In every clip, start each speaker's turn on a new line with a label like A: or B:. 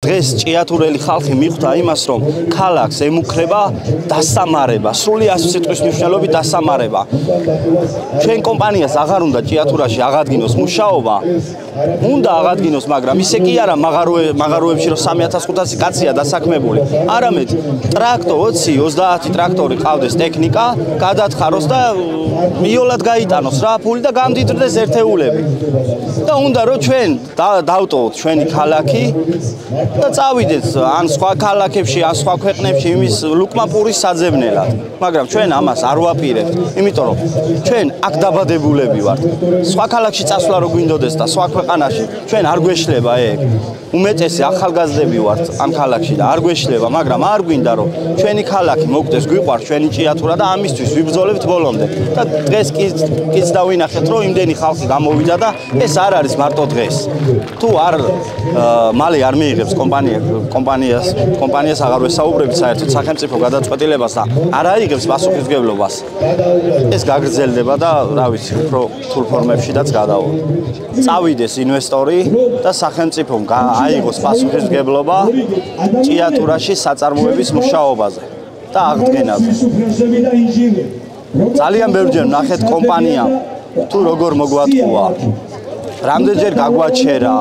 A: დღეს ჭიათურელი ხალხი მიხვდა იმას, რომ ქალაქს ემუქრება დასამარება, სრული სიტყვის მნიშვნელობით დასამარება. ჩვენ კომპანიას აღარ უნდა ჭიათურაში აღადგინოს მუშაობა, უნდა აღადგინოს, მაგრამ ისე კი არა მაღაროებში რომ 3500 კაცია დასაქმებული. არამედ ტრაქტორი 20-30 ტრაქტორი ყავდეს ტექნიკა, გადათხაროს და მიოლად გაიტანოს რა ფული და გამდიდრდეს ერთეულები. და უნდა რომ ჩვენ დავტოვოთ ჩვენი ქალაქი და წავიდეთ ან სხვა ქალაქებში, ან სხვა ქვეყნებში იმის ლუკმაპურის საძებნელად. მაგრამ ჩვენ ამას არ ვაპირებთ, იმიტომ რომ ჩვენ აქ დაბადებულები ვართ. სხვა ქალაქში წასვლა რო გვინდოდეს და სხვა ქვეყანაში, ჩვენ არ გვეშლება ეგ. უმეტესი ახალგაზრდები ვართ ამ ქალაქში და არ გვეშლება, მაგრამ არ გვინდა რომ ჩვენი ქალაქი მოგდეს, გვიყვარს ჩვენი ჭიათურა და ამისთვის ვიბრძოლებთ ბოლომდე. და დღეს კიც დავინახეთ, რომ იმდენი ხალხი გამოვიდა და ეს არ არის მარტო დღეს. თუ არ მალე არ მიიღებს კომპანიას აღარ ვესაუბრებით საერთოდ სახელმწიფო გადაწყვეტილებას და არ აიღებს პასუხისმგებლობას. ეს გაგრძელდება და რა ვიცი, უფრო რთულ ფორმებშიც გადავა. წავიდეს ინვესტორი და სახელმწიფომ აიღოს პასუხისმგებლობა ჭიათურაში საწარმოების მუშაობაზე და აღდგენაზე. ძალიან ბევრჯერ ნახეთ კომპანია თუ როგორ მოგვატყუა. რამდენჯერ გაგვაჩერა,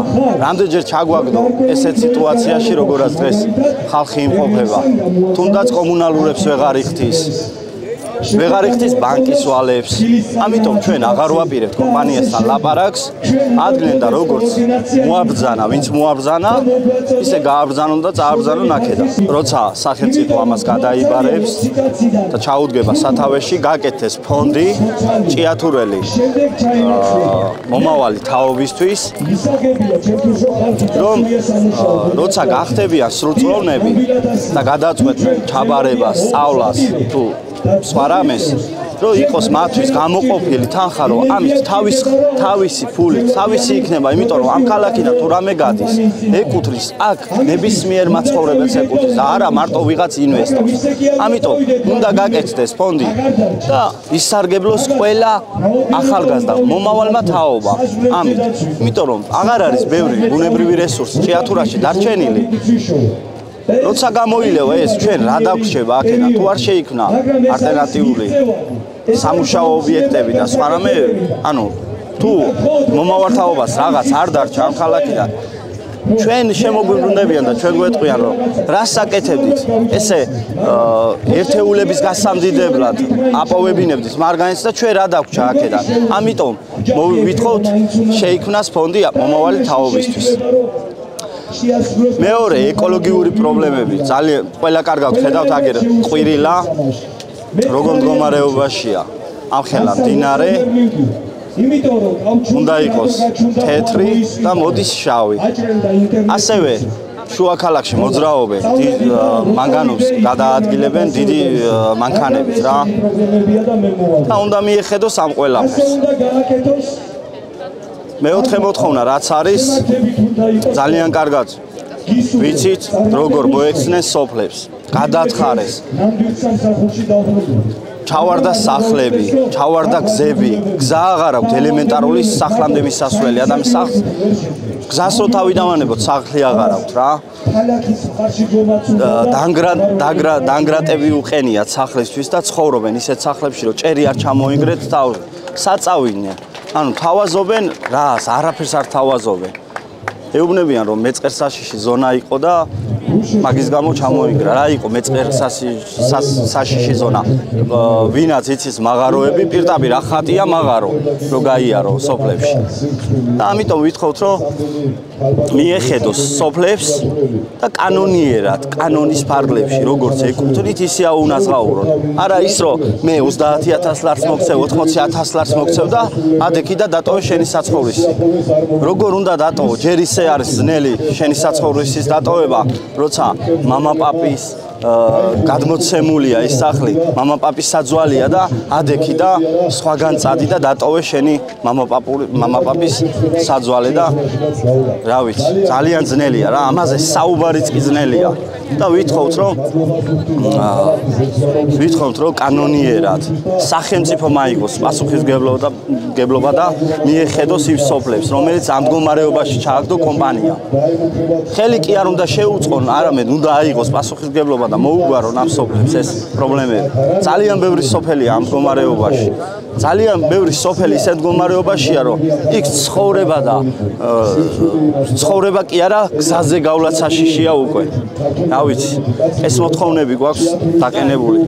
A: რამდენჯერ ჩაგვაგდო ესეთ სიტუაციაში, როგორაც დღეს ხალხი იმყოფება. თუნდაც კომუნალურებს ვეღარ იხდის ბანკის ვალებს. ამიტომ ჩვენ აღარ ვაპირებთ კომპანიასთან ლაპარაკს, ადგნენ და როგორც მოაბრძანა, ვინც მოაბრძანა, ისე გააბრძანონ და წააბრძანონ აქედან. როცა სახელმწიფო ამას გადაიბარებს და ჩაუდგება სათავეში, გაკეთდეს ფონდი ჭიათურელი მომავალი თაობისთვის, რომ როცა გახდებიან სრულწლოვნები და გადაწყვეტენ ჩაბარებას, სწავლას თუ სხვა რამეს, რომ იყოს მათთვის გამოყოფილი თანხა, რომ ამით თავისი ფული, თავისი იქნება, იმიტომ რომ ამ ქალაქიდან თუ რამე გადის, ეკუთვნის აქ ნებისმიერ მაცხოვრებელს ეკუთვნის და არა მარტო ვიღაც ინვესტორს. ამიტომ უნდა გაკეთდეს ფონდი და ისარგებლოს ყველა ახალგაზრდა მომავალმა თაობა. ამით, იმიტომ რომ აღარ არის ბევრი ბუნებრივი რესურსი ჭიათურაში დარჩენილი. როცა გამოილევა ეს, ჩვენ რა დაგვრჩება აქედან, თუ არ შეიქმნა ალტერნატიული სამუშაო ობიექტები და სხვა რამე, ანუ თუ მომავართავობას რაღაც არ დარჩა ამ ქალაქიდან, ჩვენ შემოგვიბრუნდებიან და ჩვენ გვეტყვიან, რომ რას აკეთებდით, ესე ერთეულების გასამდიდებლად აპოვებინებდით მარგანეცს და ჩვენ რა დაგვრჩა აქედან. ამიტომ ვითხოვთ შეიქმნას ფონდი მომავალი თაობისთვის. მეორე ეკოლოგიური პრობლემები ძალიან ყველა კარგად ხედავთ აგერ ყვირილა როგორ მდგომარეობაშია ამხელა მდინარე უნდა იყოს თეთრი და მოდის შავი ასევე შუა ქალაქში მოძრაობენ მანგანობს გადაადგილებენ დიდი მანქანებით რა და უნდა მიეხედოს ამ ყველაფერს მეოთხე მოთხოვნა რაც არის ძალიან კარგად ვიცით როგორ მოექცნენ სოფლებს გადათხარეს ჩავარდა სახლები ჩავარდა გზები გზა აღარ აქვს ელემენტარული სახლამდე მისასვლელი ადამიანს სახლს გზას რო თავი დავანებოთ სახლი აღარ აქვს რა დანგრატები უყენიათ სახლისთვის და ცხოვრობენ ისეთ სახლებში რომ ჭერი არ ჩამოინგრეთ და საწავინე ანუ თავაზობენ რას არაფერს არ თავაზობენ ეუბნებიან რომ მეწყერსაშიში ზონა იყო და მაგის გამო ჩამოინგრა რა იყო მეწყერსაშიში ზონა ვინაც იცის მაღაროები პირდაპირ ახატია მაღარო რო გაიარო სოფლებში და ამიტომ ვითხოვთ რომ მიეხედოს სოფლებს და კანონიერად კანონის ფარგლებში როგორც ეკუთვნით ისე აუნაზღაურონ არა ის რომ მე 30000 ლარს მოგცევ 80000 ლარს მოგცევ და ადექი და დატოვე შენი საცხოვრისი როგორ უნდა დატოვო ჯერ ისე არის ძნელი შენი საცხოვრისის დატოვება როცა მამა პაპის გადმოცემულია ის სახლი მამაპაპის საძვალეა და ადექი და სხვაგან წადი და დატოვე შენი მამაპაპის საძვალე და რა ვიცი ძალიან ძნელია რა ამაზე საუბარიც კი ძნელია და ვითხოვთ რომ კანონიერად სახელმწიფო მაიგოს პასუხისმგებლობა და მიეხედოს იმ სოფლებს რომელიც ამ მდგომარეობაში ჩააგდო კომპანია ხელი კი არ უნდა შეუწყონ არამედ უნდა აიღოს პასუხისმგებლობა და მოუგვარონ ამ სოფლებს ეს პრობლემები ძალიან ბევრი სოფელია ამ მდგომარეობაში ძალიან ბევრი სოფელი ისეთ მდგომარეობაშია რომ იქ ცხოვრება კი არა გზაზე გავლაც საშიშია უკვე რა ვიცი ეს მოთხოვნები გვაქვს დაკენებული